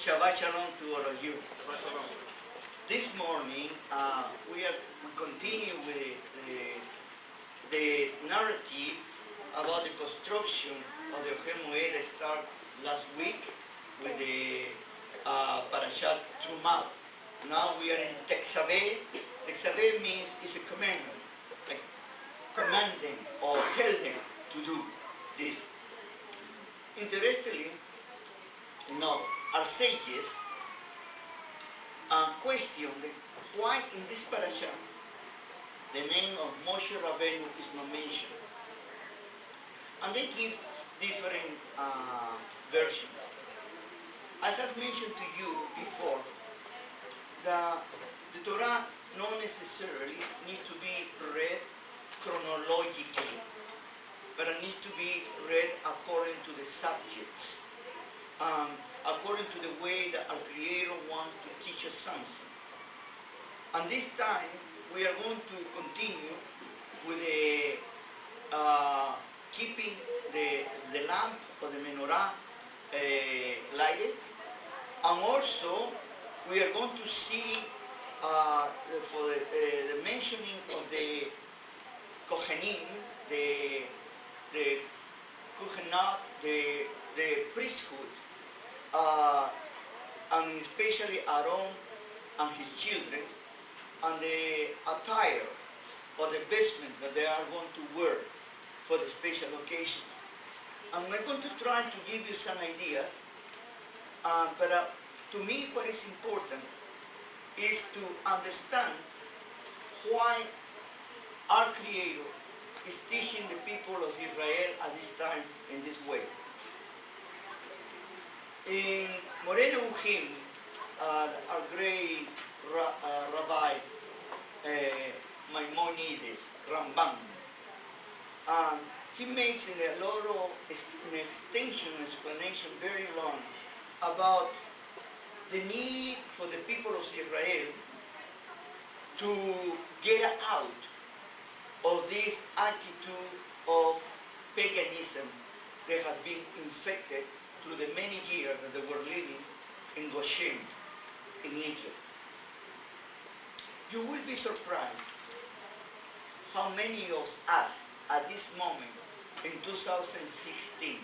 Shabbat Shalom to all of you. This morning, we continue with the narrative about the construction of the Oher Moed that started last week with the Parashat Trumah. Now we are in Tetzaveh. Tetzaveh means it's a commandment, like command them or tell them to do this. Interestingly enough, our sages question why in this parasha the name of Moshe Rabbeinu is not mentioned. And they give different versions. I have mentioned to you before that the Torah not necessarily needs to be read chronologically, but it needs to be read according to the subjects, according to the way that our Creator wants to teach us something. And this time, we are going to continue with the keeping the lamp or the menorah lighted. And also, we are going to see for the mentioning of the Kohanim, the Kohenat, the priesthood, and especially Aaron and his children, and the attire or the vestment that they are going to wear for the special occasion. And we're going to try to give you some ideas, but to me what is important is to understand why our Creator is teaching the people of Israel at this time in this way. In Moreh Nevuchim, our great Rabbi Maimonides, Ramban, he makes a lot of an extension, explanation very long about the need for the people of Israel to get out of this attitude of paganism that had been infected through the many years that they were living in Goshen, in Egypt. You will be surprised how many of us at this moment in 2016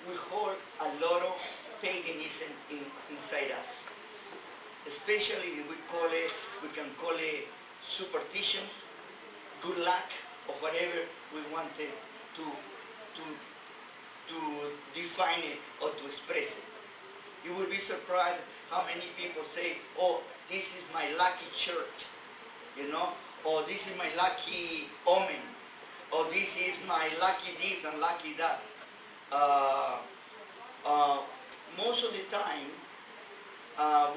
we hold a lot of paganism inside us. Especially we can call it superstitions, good luck, or whatever we wanted to define it or to express it. You will be surprised how many people say, oh, this is my lucky shirt, or this is my lucky omen, or this is my lucky this and lucky that. Most of the time,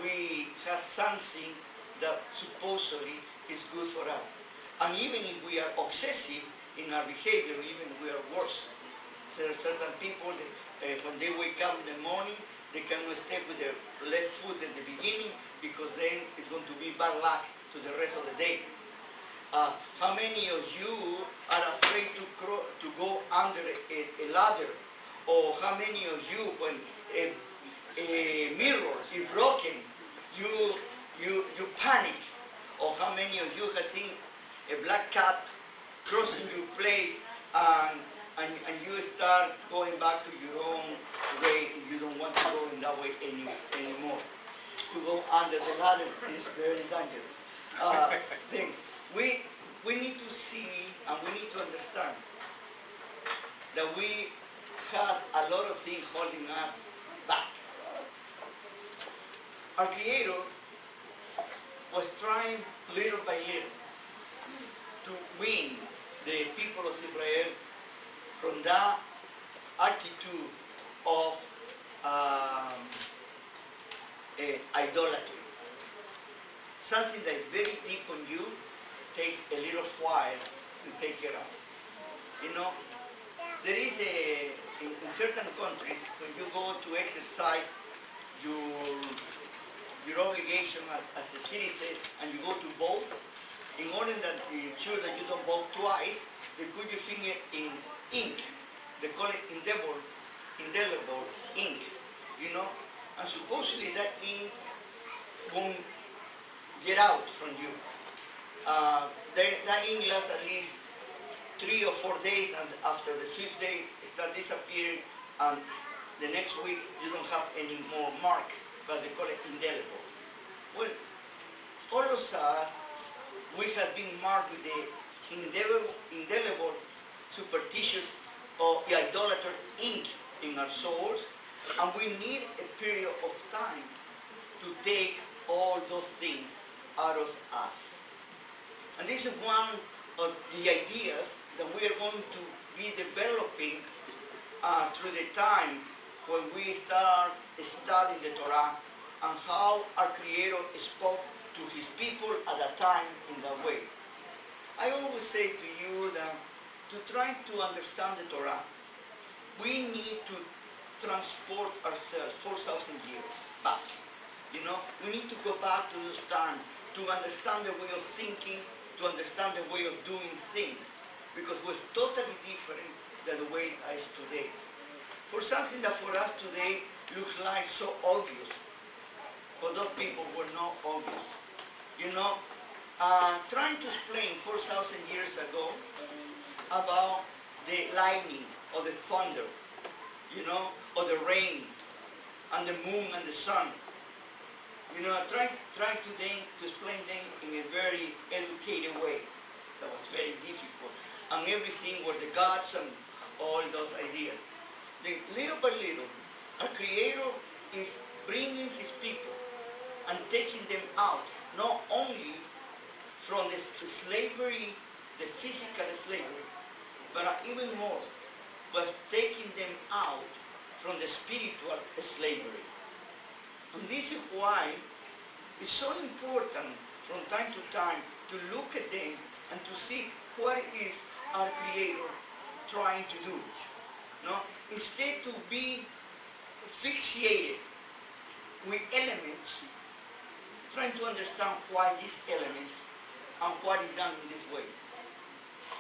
we have something that supposedly is good for us. And even if we are obsessive in our behavior, even we are worse. There are certain people, when they wake up in the morning, they cannot step with their left foot at the beginning because then it's going to be bad luck to the rest of the day. How many of you are afraid to go under a ladder? Or how many of you, when a mirror is broken, you panic? Or how many of you have seen a black cat crossing your place and you start going back to your own way, and you don't want to go in that way anymore? To go under the ladder is very dangerous. Then we need to see and we need to understand that we have a lot of things holding us back. Our Creator was trying little by little to win the people of Israel from that attitude of idolatry. Something that is very deep on you takes a little while to take care of. There is in certain countries, when you go to exercise your obligation as a citizen and you go to vote, in order that you ensure that you don't vote twice, they put your finger in ink. They call it indelible ink. and supposedly that ink won't get out from you. That ink lasts at least 3 or 4 days, and after the 5th day it starts disappearing, and the next week you don't have any more mark, but they call it indelible. Well, all of us, we have been marked with the indelible, superstitious, or idolater ink in our souls, and we need a period of time to take all those things out of us. And this is one of the ideas that we are going to be developing through the time when we start studying the Torah and how our Creator spoke to His people at that time in that way. I always say to you that to try to understand the Torah, we need to transport ourselves 4,000 years back. You know, we need to go back to this time to understand the way of thinking, to understand the way of doing things, because it was totally different than the way it is today. For something that for us today looks like so obvious, for those people were not obvious. You know, trying to explain 4,000 years ago about the lightning or the thunder, you know, or the rain and the moon and the sun. You know, I tried today to explain them in a very educated way. That was very difficult. And everything were the gods and all those ideas. Then little by little, our Creator is bringing His people and taking them out, not only from the slavery, the physical slavery, but even more, was taking them out from the spiritual slavery. And this is why it's so important from time to time to look at them and to see what is our Creator trying to do. No? Instead to be fixated with elements, trying to understand why these elements and what is done in this way.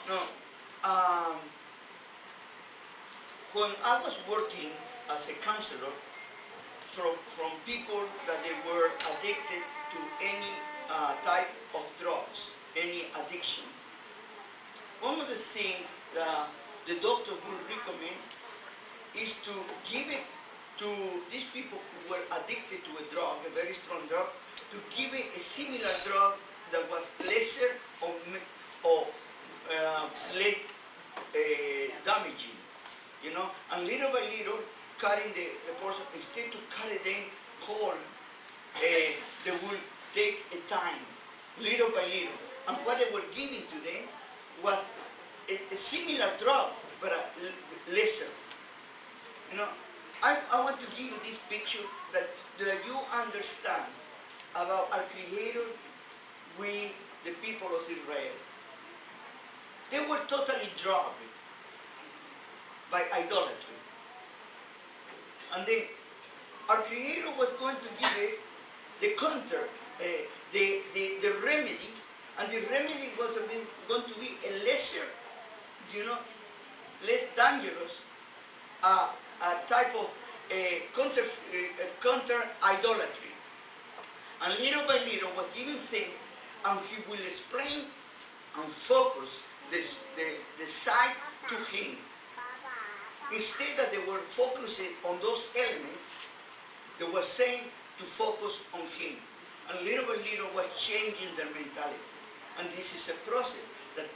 No, when I was working as a counselor from people that they were addicted to any type of drugs, any addiction, one of the things that the doctor would recommend is to give it to these people who were addicted to a drug, a very strong drug, to give it a similar drug that was lesser or less damaging, you know, and little by little cutting the portion, instead to cut it in whole, they will take a time, little by little, and what they were giving to them was a similar drug, but lesser. You know, I want to give you this picture that you understand about our Creator with the people of Israel. They were totally drugged by idolatry. And then our Creator was going to give us the counter, the remedy, and the remedy was going to be a lesser, you know, less dangerous type of counter idolatry. And little by little was giving things, and He will explain and focus the sight to Him. Instead that they were focusing on those elements, they were saying to focus on Him. And little by little was changing their mentality. And this is a process that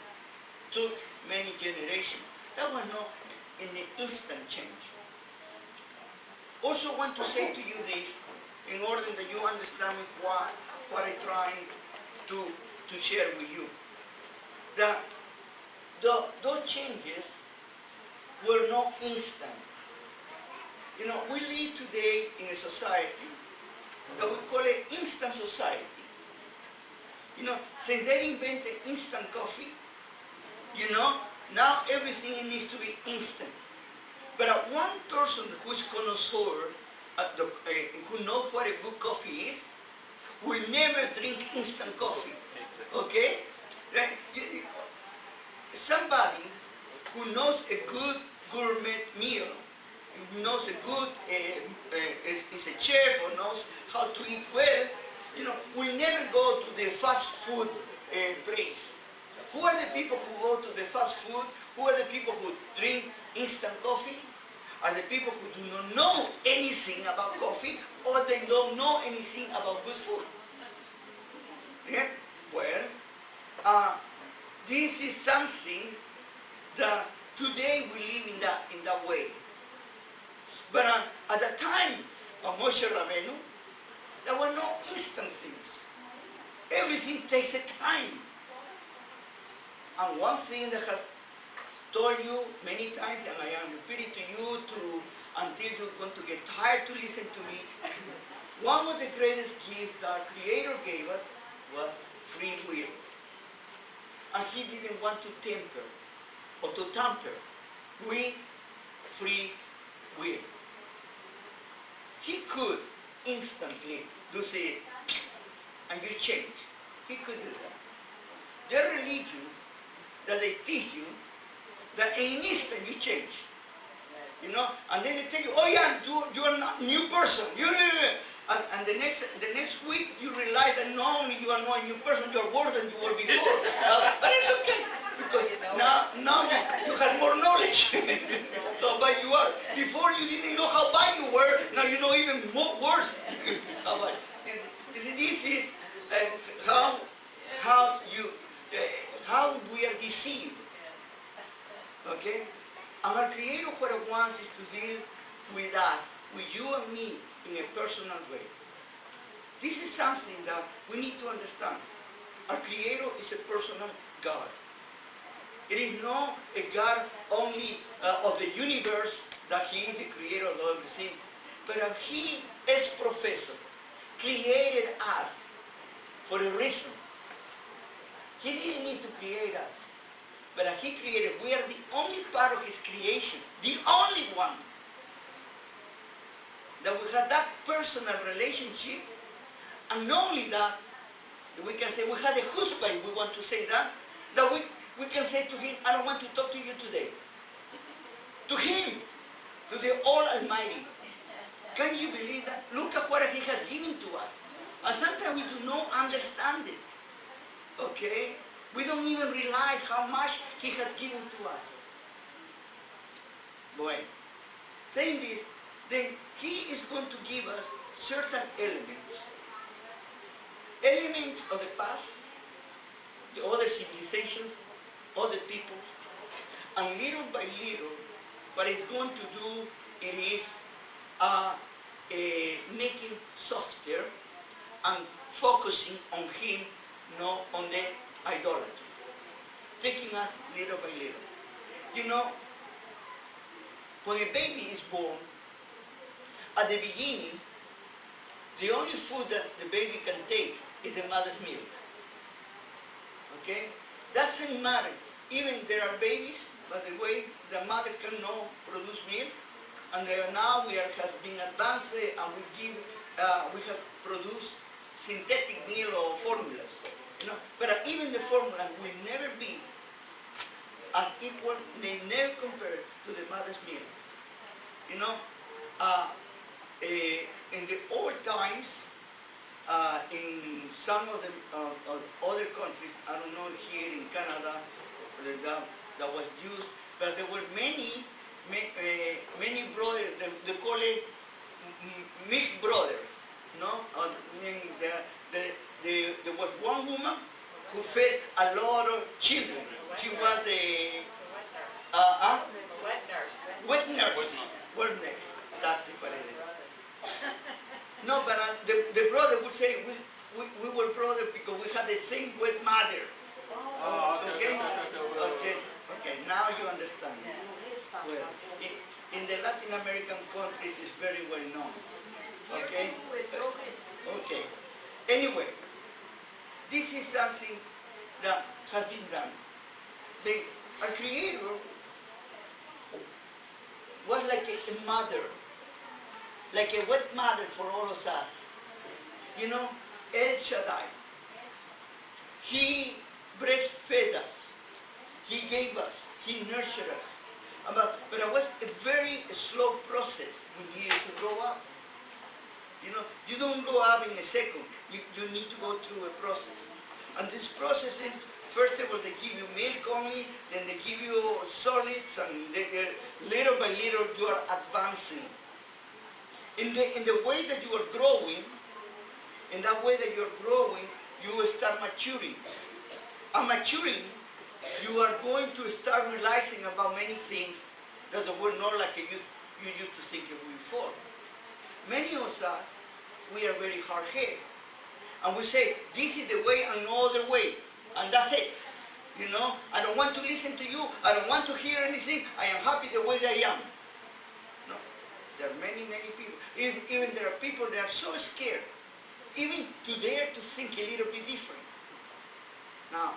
took many generations. That was not an instant change. Also want to say to you this, in order that you understand what I'm trying to share with you. That those changes were not instant. You know, we live today in a society that we call it instant society. You know, since they invented instant coffee, you know, now everything needs to be instant. But one person who's connoisseur, who knows what a good coffee is, will never drink instant coffee. Okay? Somebody who knows a good gourmet meal knows a good, is a chef or knows how to eat well, will never go to the fast food place. Who are the people who go to the fast food? Who are the people who drink instant coffee? Are the people who do not know anything about coffee, or they don't know anything about good food. Yeah? Well, this is something that today we live in that way. But at the time of Moshe Rabbeinu, there were no instant things. Everything takes a time. And one thing that I have told you many times, and I am repeating to you until you're going to get tired to listen to me, one of the greatest gifts that Creator gave us was free will. And He didn't want to tamper with free will. He could instantly do say, and you change. He could do that. There are religions that they teach you that in an instant you change. And then they tell you, oh yeah, you are not a new person. And the next week you realize that not only you are not a new person, you are worse than you were before. But it's okay, because now you have more knowledge how bad you are. Before you didn't know how bad you were, now you know even more worse how bad. You see, this is how we are deceived. Okay? And our Creator what He wants is to deal with us, with you and me, in a personal way. This is something that we need to understand. Our Creator is a personal God. It is not a God only of the universe, that He is the Creator of everything, but He is Professor, created us for a reason. He didn't need to create us, but He created. We are the only part of His creation, the only one, that we have that personal relationship. And not only that, we can say we had a husband, we want to say that we can say to him, I don't want to talk to you today. To Him, to the Almighty. Can you believe that? Look at what He has given to us. And sometimes we do not understand it. Okay? We don't even realize how much He has given to us. Bueno. Saying this, then He is going to give us certain elements. Elements of the past, the other civilizations, other peoples, and little by little, what it's going to do, it is making softer and focusing on Him, not on the idolatry. Taking us little by little. When a baby is born, at the beginning, the only food that the baby can take is the mother's milk. Okay? Doesn't matter. Even there are babies, by the way, the mother cannot produce milk, and now has been advanced, and we have produced synthetic milk or formulas. But even the formula will never be as equal. They never compare to the mother's milk. In the old times, in some of the other countries, I don't know here in Canada, that was used, but there were many brothers. They call it milk brothers. There was one woman who fed a lot of children. She was a wet nurse. That's what it is. No, but the brother would say we were brothers because we had the same wet mother. Okay. Now you understand. Well, in the Latin American countries, it's very well known. Okay. Okay. Anyway, this is something that has been done. Our Creator was like a mother, like a wet mother for all of us. El Shaddai. He breastfed us. He gave us. He nurtured us. But it was a very slow process when you to grow up. You know, you don't grow up in a second. You need to go through a process. And this process is, first of all, they give you milk only, then they give you solids, and little by little you are advancing. In the way that you are growing, in that way that you're growing, you will start maturing. And maturing, you are going to start realizing about many things that were not like you used to think of before. Many of us, we are very hard-headed. And we say, this is the way and no other way. And that's it. You know, I don't want to listen to you. I don't want to hear anything. I am happy the way that I am. No. There are many, many people. Even there are people that are so scared, even to dare to think a little bit different. Now,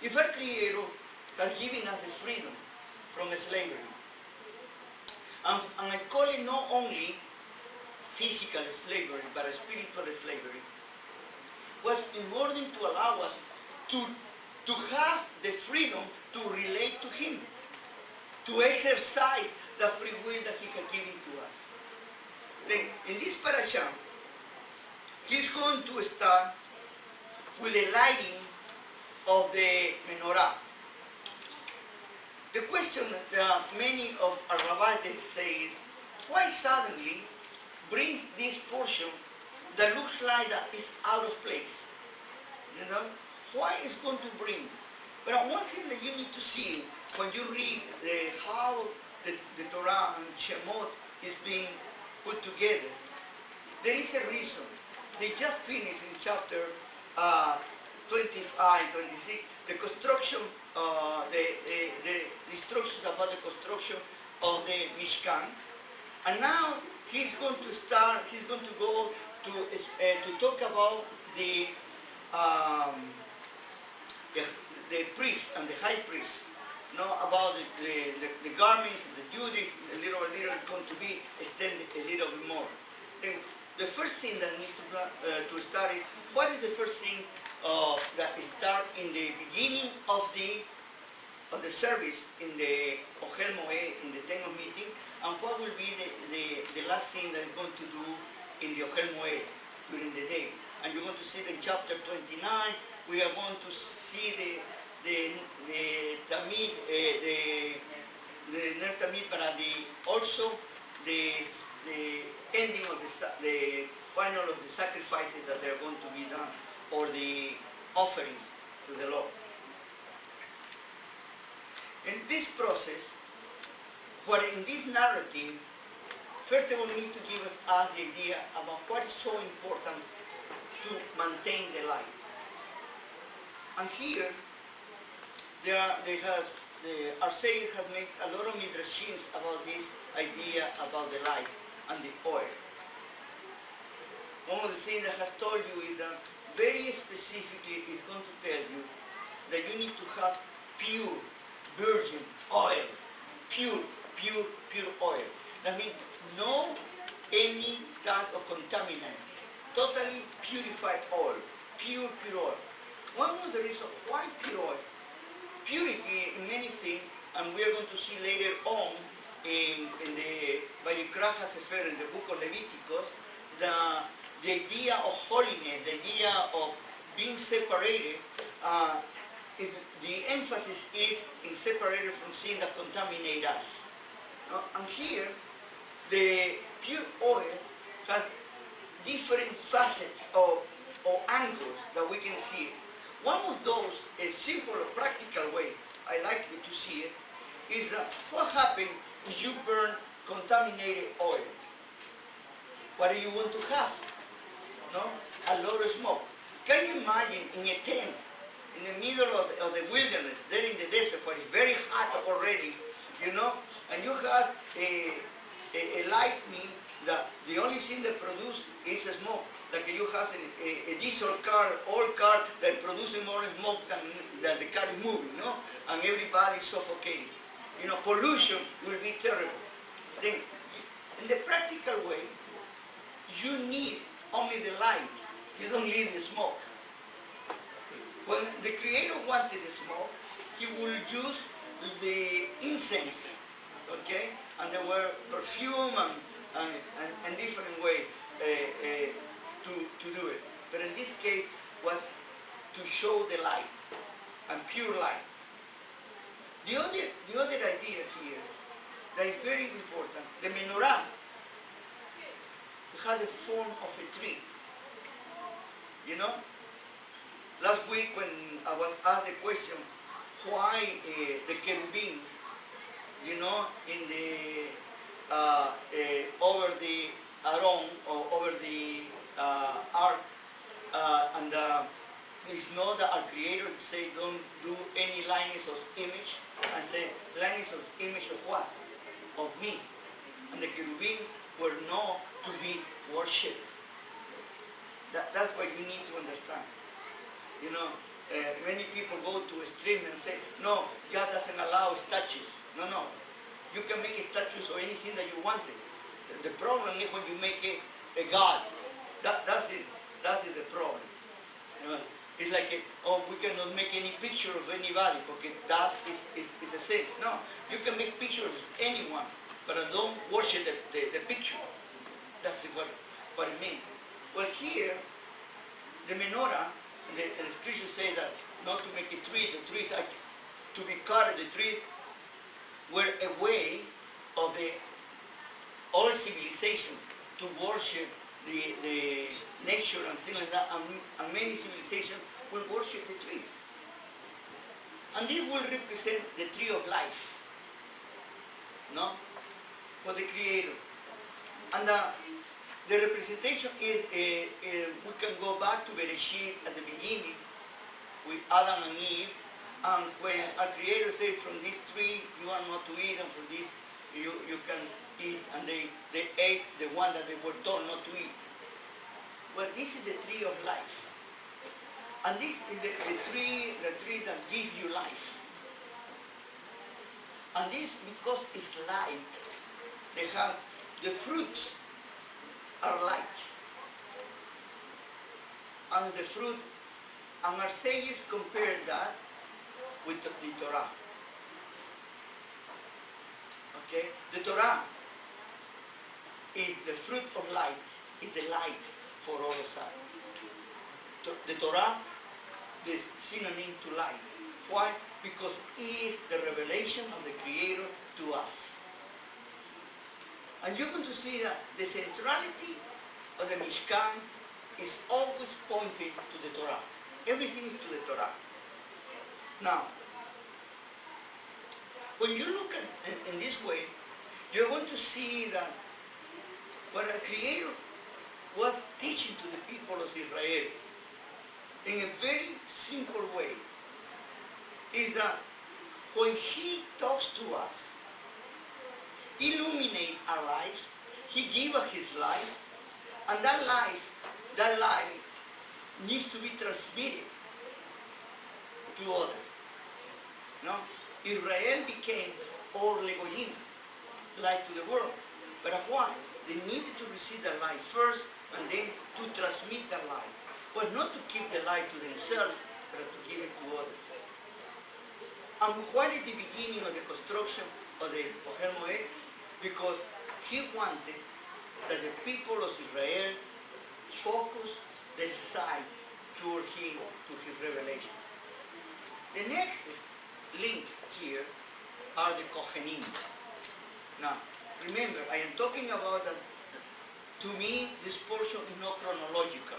if our Creator has given us the freedom from slavery, and I call it not only physical slavery, but spiritual slavery, was in order to allow us to have the freedom to relate to Him, to exercise the free will that He has given to us. Then, in this parasha, He's going to start with the lighting of the menorah. The question that many of our rabbis say is, why suddenly brings this portion that looks like that is out of place? You know, why is going to bring? But one thing that you need to see when you read how the Torah and Shemot is being put together, there is a reason. They just finished in chapter 25, 26, the construction, the instructions about the construction of the Mishkan. And now he's going to go to talk about the priest and the high priest, about the garments, the duties, a little going to be extended a little bit more. Then the first thing that needs to start is, what is the first thing that start in the beginning of the service in the Ohel Moed, in the tent of meeting, and what will be the last thing that is going to do in the Ohel Moed during the day. And you're going to see it in chapter 29. We are going to see the Tamid, the Ner Tamid, but also the ending of the final of the sacrifices that are going to be done, or the offerings to the Lord. In this process, what in this narrative, first of all, we need to give us the idea about what is so important to maintain the light. And here, our sages have made a lot of midrashins about this idea about the light and the oil. One of the things that has told you is that very specifically is going to tell you that you need to have pure, virgin oil. Pure oil. That means no any type of contaminant. Totally purified oil. Pure oil. One of the reasons why pure oil? Purity in many things, and we are going to see later on in the Vayikra Sefer, in the book of Leviticus, the idea of holiness, the idea of being separated, the emphasis is in separated from sin that contaminate us. And here, the pure oil has different facets or angles that we can see. One of those, a simple, practical way I like to see it, is that what happens if you burn contaminated oil? What do you want to have? A lot of smoke. Can you imagine in a tent, in the middle of the wilderness, there in the desert, where it's very hot already, and you have a lightning that the only thing that produces is smoke. Like you have a diesel car, oil car, that produces more smoke than the car is moving, and everybody is suffocating. Pollution will be terrible. Then, in the practical way, you need only the light. You don't need the smoke. When the Creator wanted the smoke, He will use the incense, okay? And there were perfume and different way to do it. But in this case was to show the light and pure light. The other idea here that is very important, the menorah had the form of a tree. You know? Last week when I was asked the question, why the cherubims, you know, in the over the Aaron or over the ark, and it's not that our Creator say don't do any likeness of image, and say likeness of image of what? Of me. And the cherubim were not to be worshipped. That's what you need to understand. You know, many people go to a extreme and say, no, God doesn't allow statues. No, no. You can make statues of anything that you wanted. The problem is when you make a God. That's the problem. You know, it's like, we cannot make any picture of anybody because that is a sin. No, you can make pictures of anyone, but don't worship the picture. That's what it means. Well, here, the menorah, the scriptures say that not to make a tree, the trees are to be cut, the trees were a way of the all civilizations to worship the nature and things like that, and many civilizations will worship the trees. And this will represent the tree of life, no? For the Creator. And the representation is, we can go back to Bereshit at the beginning with Adam and Eve, and when our Creator said, from this tree you are not to eat, and from this you can eat, and they ate the one that they were told not to eat. Well, this is the tree of life. And this is the tree that gives you life. And this, because it's light, they have, the fruits are light. And the fruit, and our sages compare that with the Torah. Okay? The Torah is the fruit of light, is the light for all of us. The Torah is synonym to light. Why? Because it is the revelation of the Creator to us. And you're going to see that the centrality of the Mishkan is always pointed to the Torah. Everything is to the Torah. Now, when you look at in this way, you're going to see that what our Creator was teaching to the people of Israel in a very simple way is that when He talks to us, illuminate our lives, He gives us His life, and that life needs to be transmitted to others. No? Israel became or legoyim, light to the world. But why? They needed to receive the light first and then to transmit the light. Well, not to keep the light to themselves, but to give it to others. And why is the beginning of the construction of the Ohel Moed? Because He wanted that the people of Israel focus their sight toward Him, to His revelation. The next link here are the Kohanim. Now, remember, I am talking about that. To me, this portion is not chronological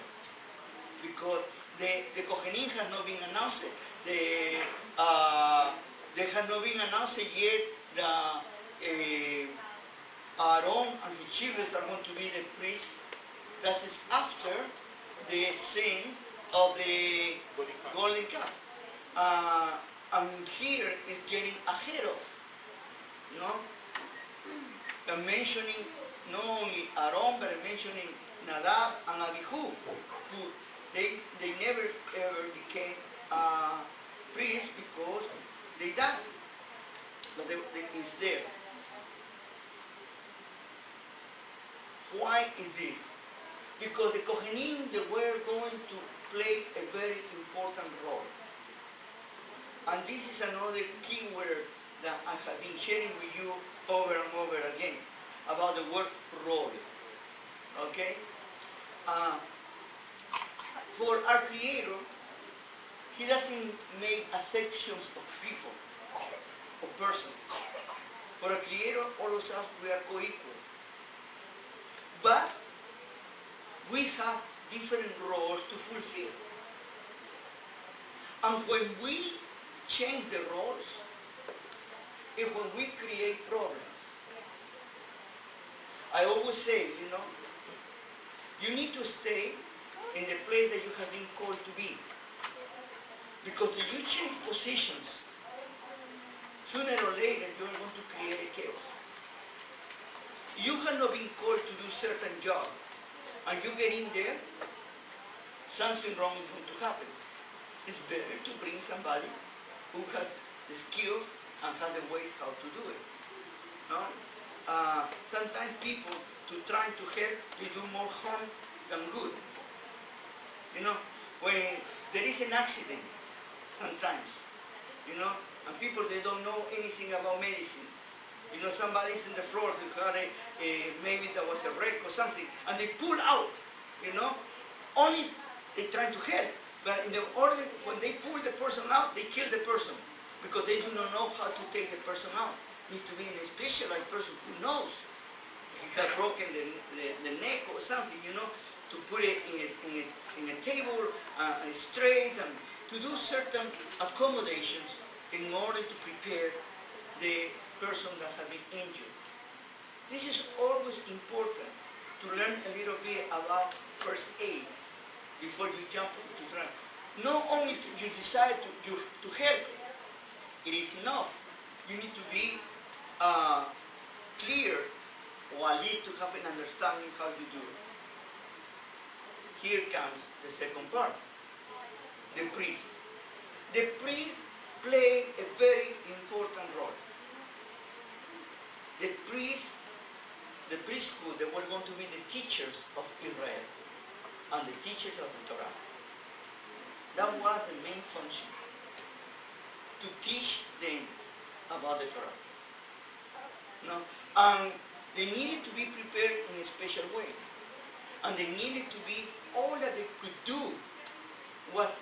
because the Kohanim has not been announced. They have not been announced yet. The Aaron and his children are going to be the priests. That is after the sin of the golden calf. And here is getting ahead of, and mentioning not only Aaron, but mentioning Nadab and Abihu, who they never ever became priests because they died. But it's there. Why is this? Because the Kohanim, they were going to play a very important role. And this is another key word that I have been sharing with you over and over again about the word role. Okay? For our Creator, He doesn't make exceptions of people, of persons. For our Creator, all of us, we are co-equal. But we have different roles to fulfill. And when we change the roles, is when we create problems. I always say, you need to stay in the place that you have been called to be. Because if you change positions, sooner or later you're going to create a chaos. You have not been called to do certain job, and you get in there, something wrong is going to happen. It's better to bring somebody who has the skills and has the way how to do it. No? Sometimes people, to try to help, they do more harm than good. When there is an accident, sometimes, and people, they don't know anything about medicine. Somebody's in the floor, maybe there was a wreck or something, and they pull out, only they try to help. But when they pull the person out, they kill the person, because they do not know how to take the person out. Need to be a specialized person who knows. He has broken the neck or something, to put it in a table, straight, and to do certain accommodations in order to prepare the person that has been injured. This is always important to learn a little bit about first aid before you jump into training. Not only you decide to help, it is enough. You need to be clear, or at least to have an understanding how you do it. Here comes the second part, the priest. The priest play a very important role. The priesthood, they were going to be the teachers of Israel and the teachers of the Torah. That was the main function, to teach them about the Torah. And they needed to be prepared in a special way. And they needed to be, all that they could do was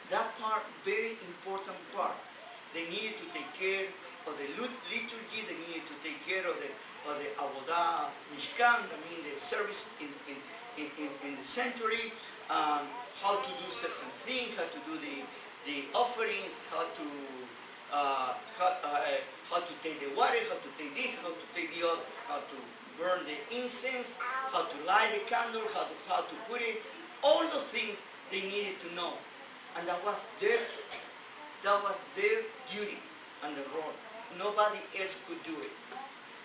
that part, very important part. They needed to take care of the liturgy, they needed to take care of the Avodah Mishkan, the service in the sanctuary, how to do certain things, how to do the offerings, how to take the water, how to take this, how to take the other, how to burn the incense, how to light the candle, how to put it, all those things they needed to know. And that was their duty and the role. Nobody else could do it.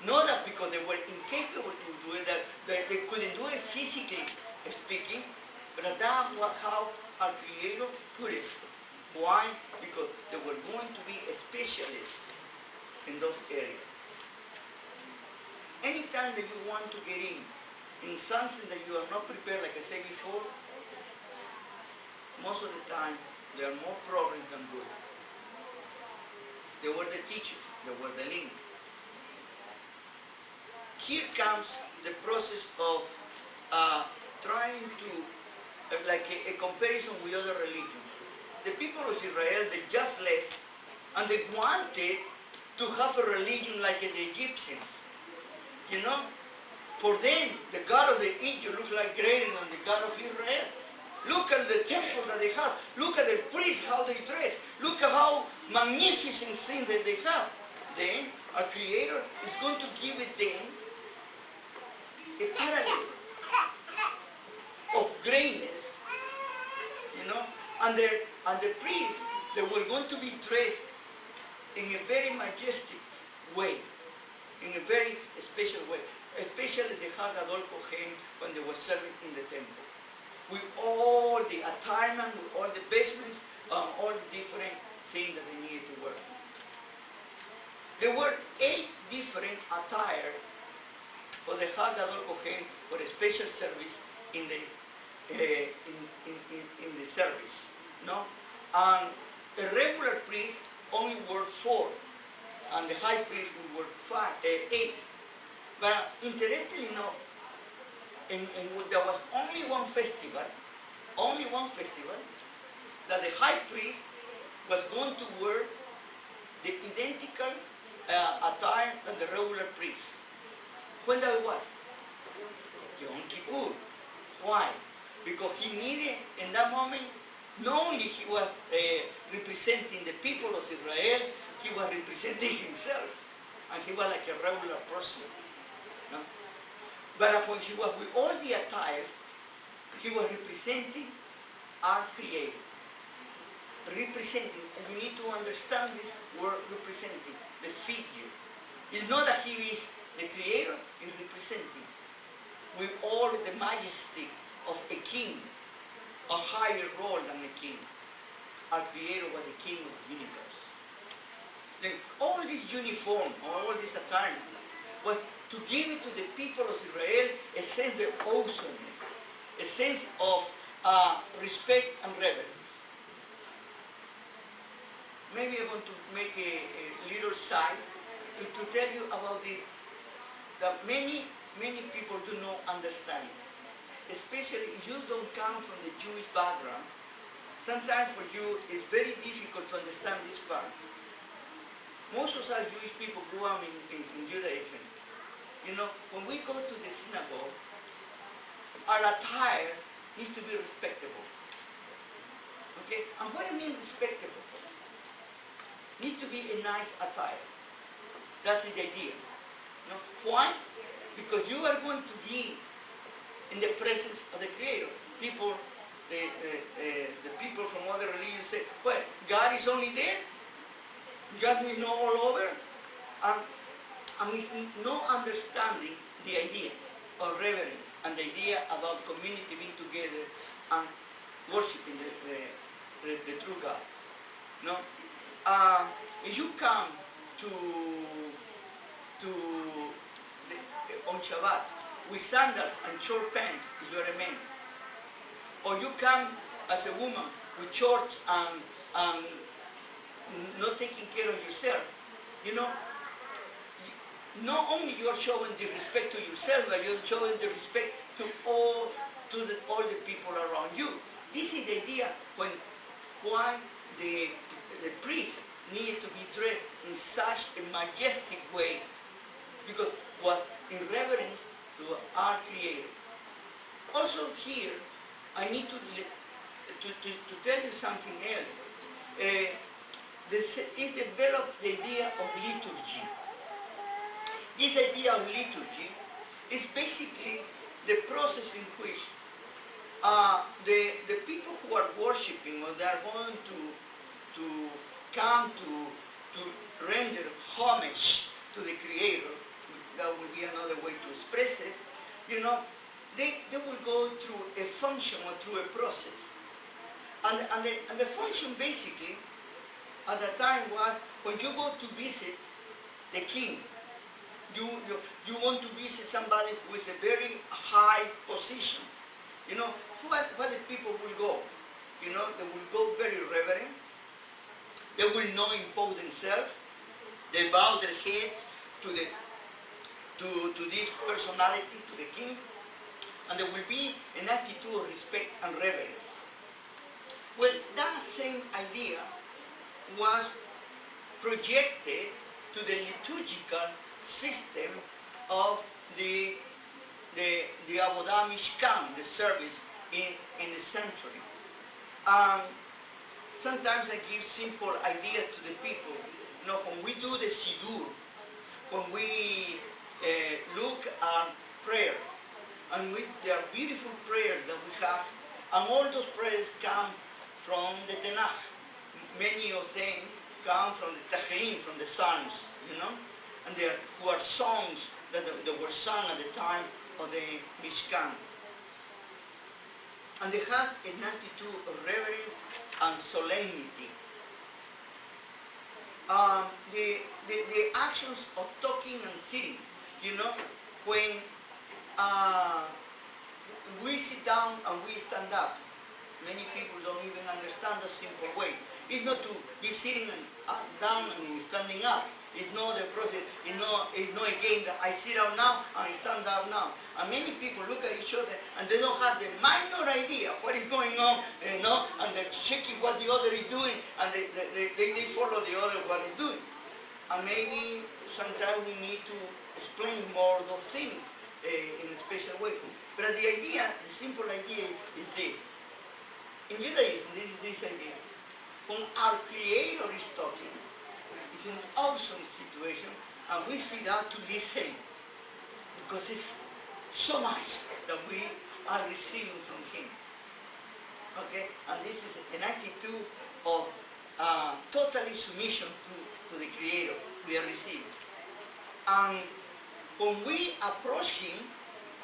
Not that because they were incapable to do it, that they couldn't do it physically speaking, but that was how our Creator put it. Why? Because they were going to be a specialist in those areas. Anytime that you want to get in something that you are not prepared, like I said before, most of the time there are more problems than good. They were the teachers, they were the link. Here comes the process of trying to, like a comparison with other religions. The people of Israel, they just left, and they wanted to have a religion like the Egyptians. For them, the God of the Egypt looks like greater than the God of Israel. Look at the temple that they have. Look at the priests, how they dress. Look at how magnificent things that they have. Then, our Creator is going to give it them a parallel of greatness, and the priests, they were going to be dressed in a very majestic way, in a very special way, especially the Hagadol Kohen when they were serving in the temple, with all the attirement, with all the vestments, all the different things that they needed to wear. There were 8 different attire for the Hagadol Kohen for a special service in the service, no? And a regular priest only wore 4. and the high priest were eight. But interestingly enough, there was only one festival, that the high priest was going to wear the identical attire than the regular priest. When that was? Yom Kippur. Why? Because he needed, in that moment, not only he was representing the people of Israel, he was representing himself. And he was like a regular person. No? But when he was with all the attires, he was representing our Creator. Representing, and you need to understand this word representing, the figure. It's not that he is the Creator, he's representing with all the majesty of a king, a higher role than a king. Our Creator was the King of the universe. Then all this uniform, all this attire, was to give it to the people of Israel a sense of awesomeness, a sense of respect and reverence. Maybe I want to make a little side to tell you about this, that many people do not understand it. Especially if you don't come from the Jewish background, sometimes for you it's very difficult to understand this part. Most of us Jewish people grew up in Judaism. You know, when we go to the synagogue, our attire needs to be respectable. Okay? And what I mean respectable? Needs to be a nice attire. That's the idea. You know? Why? Because you are going to be in the presence of the Creator. People, the people from other religions say, well, God is only there. God is not all over. And it's not understanding the idea of reverence and the idea about community being together and worshiping the true God. No? If you come on Shabbat with sandals and short pants, if you're a man, or you come as a woman with shorts and not taking care of yourself, you know, not only you are showing the respect to yourself, but you're showing the respect to all the people around you. This is the idea why the priest needed to be dressed in such a majestic way, because was in reverence to our Creator. Also here, I need to tell you something else. Is developed the idea of liturgy. This idea of liturgy is basically the process in which the people who are worshiping, or they are going to come to render homage to the Creator, that would be another way to express it, you know, they will go through a function or through a process. And the function basically at the time was when you go to visit the king, you want to visit somebody who is a very high position. You know, what the people will go? You know, they will go very reverent. They will not impose themselves. They bow their heads to this personality, to the king, and there will be an attitude of respect and reverence. Well, that same idea was projected to the liturgical system of the Avodah Mishkan, the service in the sanctuary. Sometimes I give simple ideas to the people. You know, when we do the Siddur, when we look at prayers, and there are beautiful prayers that we have, and all those prayers come from the Tanakh. Many of them come from the Tehillim, from the Psalms, you know, and who are songs that were sung at the time of the Mishkan. And they have an attitude of reverence and solemnity. The actions of talking and sitting, you know, when we sit down and we stand up, many people don't even understand the simple way. It's not to be sitting down and standing up. It's not the process. It's not a game that I sit down now and I stand up now. And many people look at each other and they don't have the minor idea what is going on, and they're checking what the other is doing, and they follow the other what is doing. And maybe sometimes we need to explain more those things in a special way. But the idea, the simple idea is this. In Judaism, this is this idea. When our Creator is talking, it's an awesome situation, and we sit down to listen, because it's so much that we are receiving from Him. Okay? And this is an attitude of totally submission to the Creator we are receiving. And when we approach Him,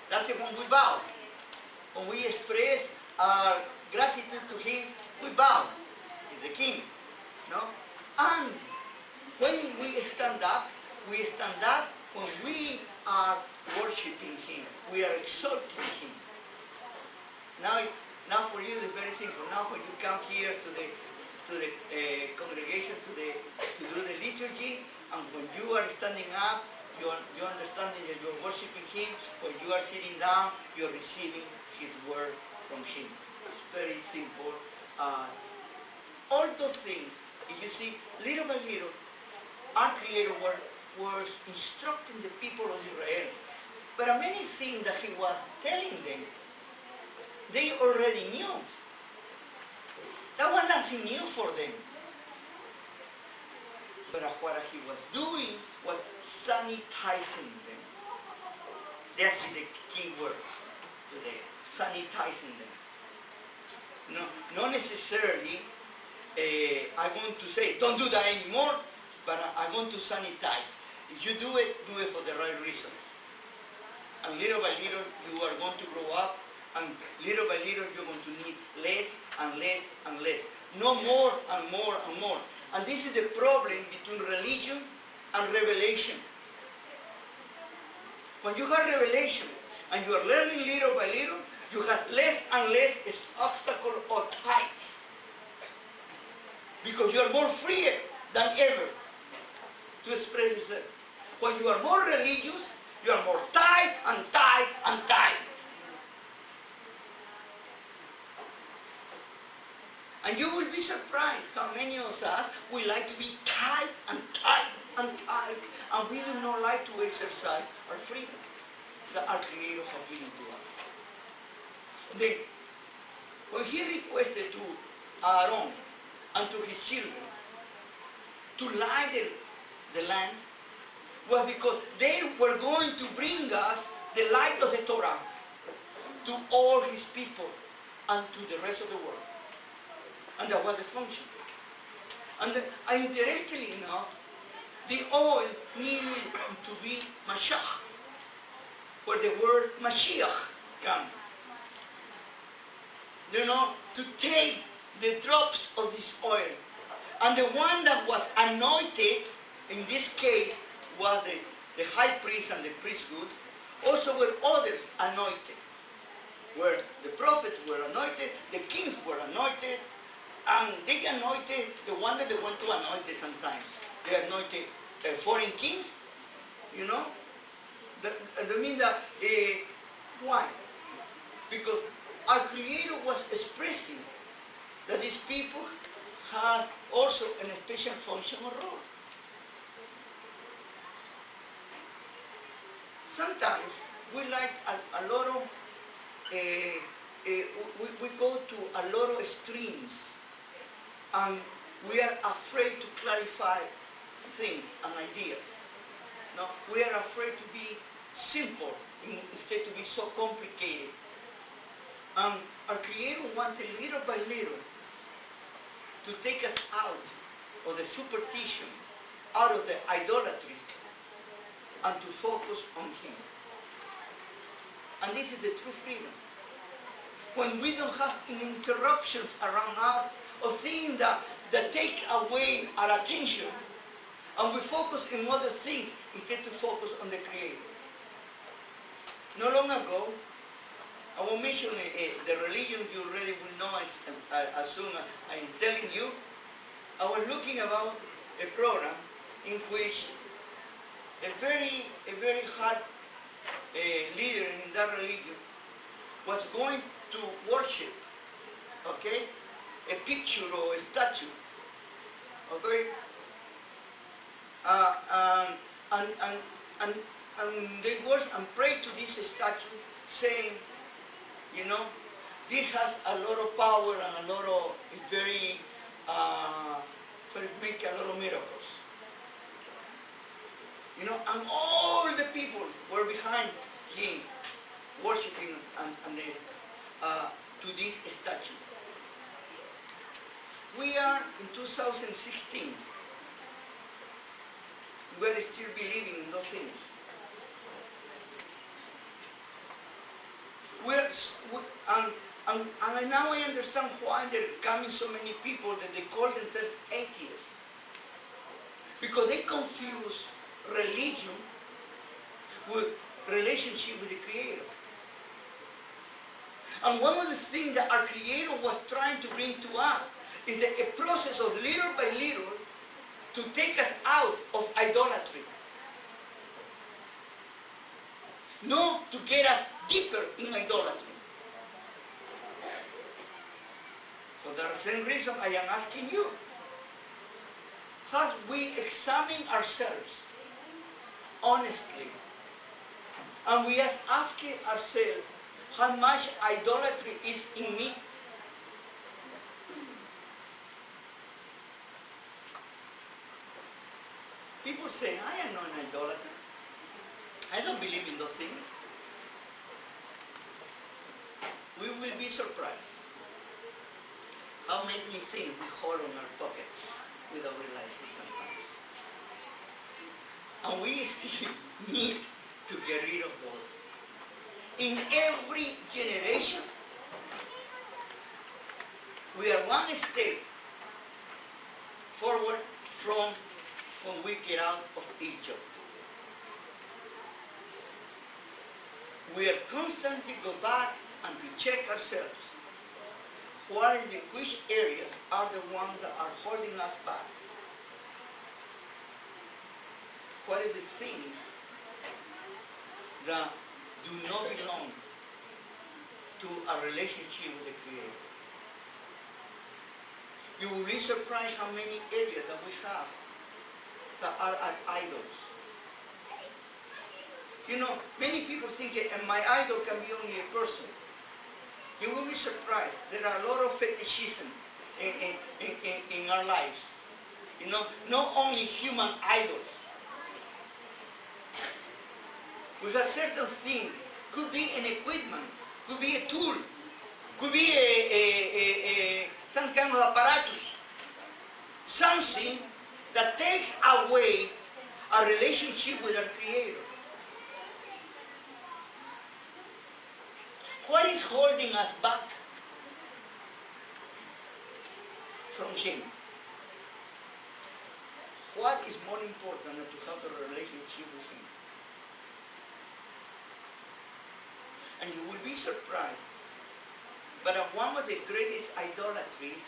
that's when we bow. When we express our gratitude to Him, we bow. He's the King. No? And when we stand up when we are worshiping Him. We are exalting Him. Now for you it's very simple. Now when you come here to the congregation to do the liturgy, and when you are standing up, you're understanding that you're worshiping Him. When you are sitting down, you're receiving His word from Him. It's very simple. All those things, if you see, little by little, our Creator was instructing the people of Israel. But many things that He was telling them, they already knew. That was nothing new for them. But what He was doing was sanitizing them. That's the key word today, sanitizing them. Not necessarily I'm going to say, don't do that anymore, but I'm going to sanitize. If you do it for the right reasons. And little by little, you are going to grow up, and little by little, you're going to need less and less and less. No more and more and more. And this is the problem between religion and revelation. When you have revelation, and you are learning little by little, you have less and less obstacles or tights. Because you are more free than ever to express yourself. When you are more religious, you are more tight and tight and tight. And you will be surprised how many of us, we like to be tight and tight and tight, and we do not like to exercise our freedom that our Creator has given to us. Then, when He requested to Aaron and to his children to light the lamp, was because they were going to bring us the light of the Torah to all His people and to the rest of the world. And that was the function. And interestingly enough, the oil needed to be Mashiach, where the word Mashiach comes. To take the drops of this oil. And the one that was anointed, in this case, was the high priest and the priesthood. Also were others anointed. Where the prophets were anointed, the kings were anointed, and they anointed the one that they want to anoint sometimes. They anointed foreign kings, That means that, why? Because our Creator was expressing that these people had also a special function or role. Sometimes we like a lot of, we go to a lot of extremes, and we are afraid to clarify things and ideas. No, we are afraid to be simple instead to be so complicated. Our Creator wanted little by little to take us out of the superstition, out of the idolatry, and to focus on Him. And this is the true freedom. When we don't have interruptions around us, or things that take away our attention, and we focus on other things instead to focus on the Creator. Not long ago, I will mention the religion you already will know as soon as I am telling you. I was looking about a program in which a very hard leader in that religion was going to worship, okay, a picture or a statue, okay, and, and, and, and they worship and pray to this statue, saying, you know, this has a lot of power and a lot of, it's very, could make a lot of miracles. You know, and all the people were behind him, worshiping and they, to this statue. We are in 2016. We are still believing in those things. And now I understand why there are coming so many people that they call themselves atheists. Because they confuse religion with relationship with the Creator. And one of the things that our Creator was trying to bring to us is a process of little by little to take us out of idolatry. Not to get us deeper in idolatry. For the same reason I am asking you, have we examined ourselves honestly? And we are asking ourselves, how much idolatry is in me? People say, I am not an idolater. I don't believe in those things. We will be surprised how many things we hold in our pockets without realizing sometimes. And we still need to get rid of those. In every generation, we are one step forward from when we get out of Egypt. We are constantly go back and to check ourselves. Which areas are the ones that are holding us back? What is the things that do not belong to a relationship with the Creator? You will be surprised how many areas that we have that are our idols. You know, many people think my idol can be only a person. You will be surprised. There are a lot of fetishism in our lives. You know, not only human idols. We have certain things. Could be an equipment, could be a tool, could be some kind of apparatus. Something that takes away our relationship with our Creator. What is holding us back from Him? What is more important than to have a relationship with Him? And you will be surprised, but one of the greatest idolatries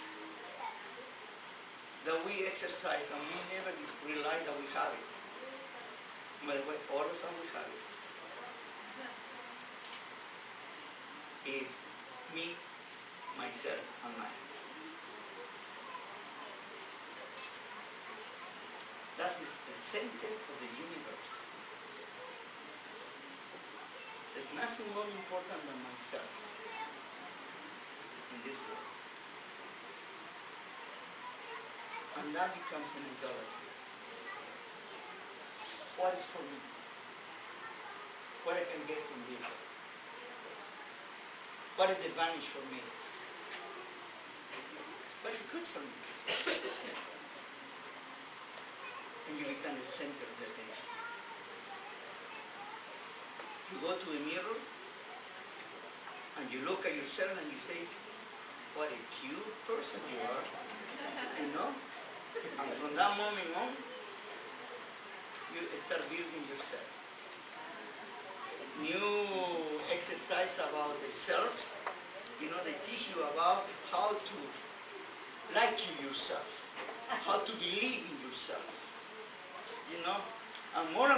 that we exercise and we never realize that we have it. But all of us we have it. Is me, myself, and mine. That is the center of the universe. There's nothing more important than myself in this world. And that becomes an idolatry. What is for me? What I can get from this? What is the advantage for me? What is good for me? And you become the center of the attention. You go to a mirror and you look at yourself and you say, what a cute person you are. You know? And from that moment on, you start building yourself. New exercise about the self. You know, they teach you about how to like yourself, how to believe in yourself. you know, and more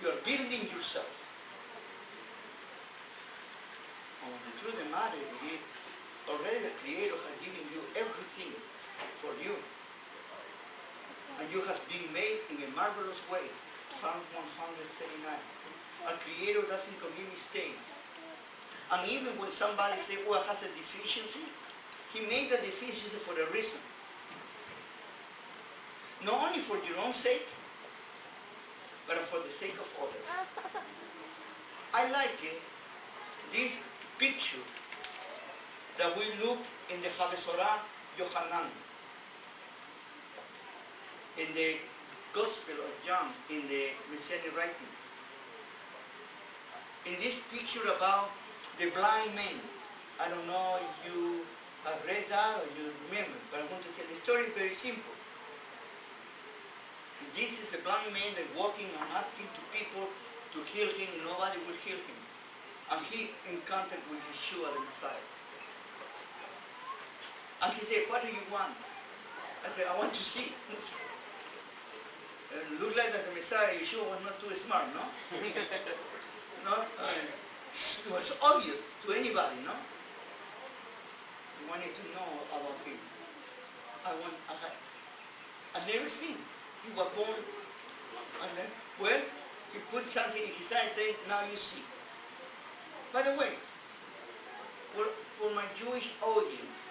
you are building yourself. And the truth of the matter is, already the Creator has given you everything for you. And you have been made in a marvelous way. Psalm 139. A Creator doesn't commit mistakes. And even when somebody says, well, has a deficiency, He made the deficiency for a reason. Not only for your own sake, but for the sake of others. I like this picture that we look in the Torah, Yochanan, in the Gospel of John, in the Messianic writings. In this picture about the blind man, I don't know if you have read that or you remember, but I'm going to tell the story very simple. This is a blind man that walking and asking to people to heal him, nobody will heal him. And he encountered with Yashuv the Messiah. And he said, what do you want? I said, I want to see. It looked like that the Messiah, Yashuv, was not too smart, no? No? It was obvious to anybody, no? You wanted to know about him. I've never seen. He was born, and then, well, he put something in his eye and said, now you see. By the way, for my Jewish audience,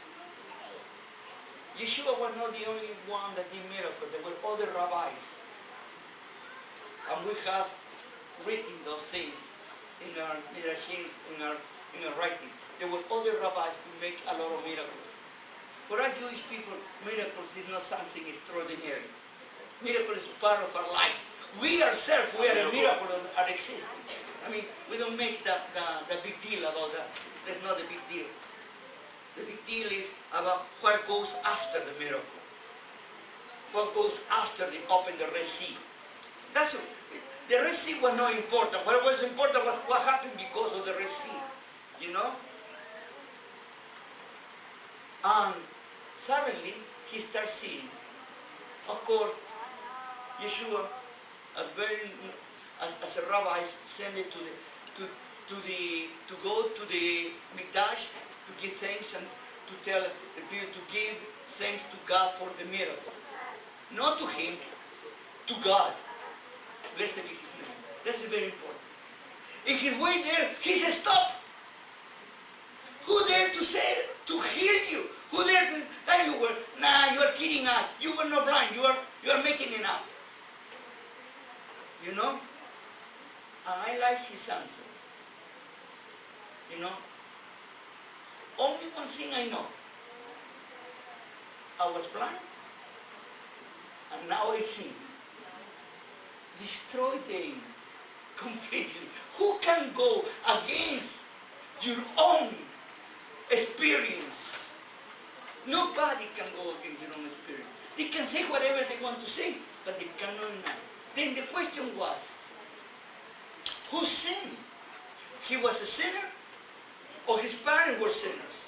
Yeshua was not the only one that did miracles. There were other rabbis. And we have written those things in our midrashim, in our writing. There were other rabbis who make a lot of miracles. For our Jewish people, miracles is not something extraordinary. Miracle is part of our life. We ourselves, we are a miracle are existing. I mean, we don't make the big deal about that. That's not a big deal. The big deal is about what goes after the miracle. What goes after they open the Red Sea. That's what, the Red Sea was not important. What was important was what happened because of the Red Sea. You know? And suddenly he starts seeing. Of course, Yeshua, as a rabbi, sent it to go to the Mikdash to give thanks and to tell the people to give thanks to God for the miracle. Not to him, to God. Blessed be his name. That's very important. In his way there, he said, stop. Who dared to say, to heal you? Who dared to, you are kidding us. You were not blind. You are making it up. You know? And I like his answer. You know? Only one thing I know. I was blind, and now I see. Destroy them completely. Who can go against your own experience? Nobody can go against your own experience. They can say whatever they want to say, but they cannot deny. Then the question was, who sinned? He was a sinner, or his parents were sinners?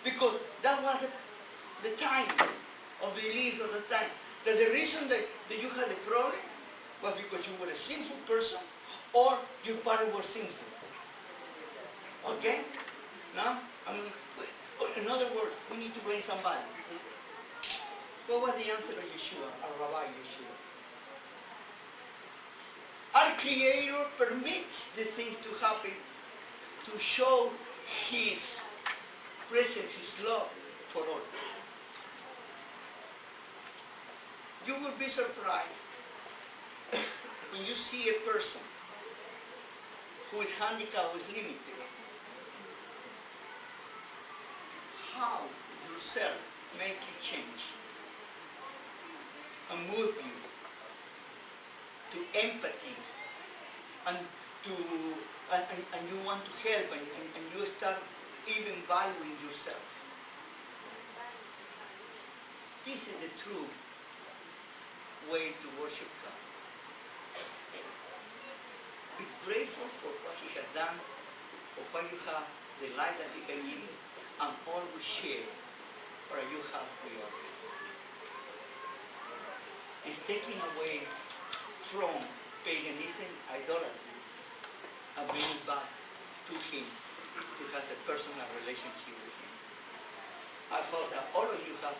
Because that was the time of belief of the time. That the reason that you had a problem was because you were a sinful person, or your parents were sinful. Okay? Now, in other words, we need to blame somebody. What was the answer of Yeshua, our Rabbi Yeshua? Our Creator permits the things to happen to show His presence, His love for all. You will be surprised when you see a person who is handicapped, who is limited. How yourself make you change and move you to empathy and you want to help and you start even valuing yourself. This is the true way to worship God. Be grateful for what He has done, for what you have, the life that He has given, and always share what you have with others. is taking away from paganism, idolatry, and bringing back to Him to have a personal relationship with Him. I hope that all of you have